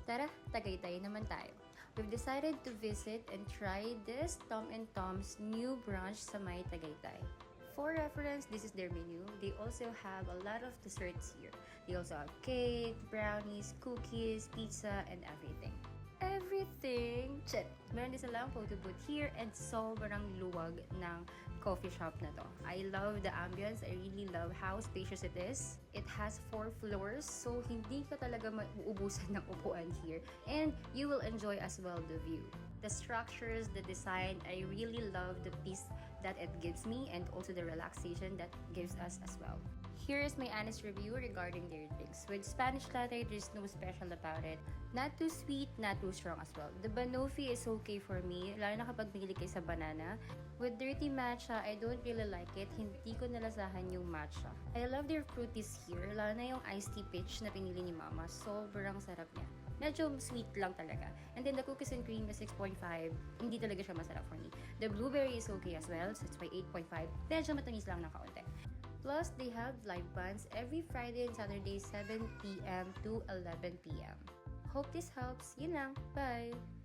Tara, Tagaytay naman tayo. We've decided to visit and try this Tom and Tom's new brunch sa May Tagaytay. For reference, this is their menu. They also have a lot of desserts here. They also have cake, brownies, cookies, pizza, and everything. Everything! Check! Meron din silang photo booth here and sobrang luwag ng coffee shop na to. I love the ambience. I really love how spacious it is. It has 4 floors, so hindi ka talaga mauubusan ng upuan here. And you will enjoy as well the view. The structures, the design, I really love the peace that it gives me and also the relaxation that gives us as well. Here is my honest review regarding their drinks. With Spanish latte, there's no special about it. Not too sweet, not too strong as well. The banoffee is okay for me, lalo na kapag pinili kayo sa banana. With dirty matcha, I don't really like it. Hindi ko nalasahan yung matcha. I love their fruities here, lalo na yung iced tea peach na pinili ni Mama. Sobrang sarap niya. Medyo sweet lang talaga. And then the cookies and cream is 6.5. Hindi talaga siya masarap for me. The blueberry is okay as well, so it's by 8.5. Medyo matamis lang ng kaunti. Plus, they have live bands every Friday and Saturday, 7 p.m. to 11 p.m. Hope this helps. Yun lang. Bye!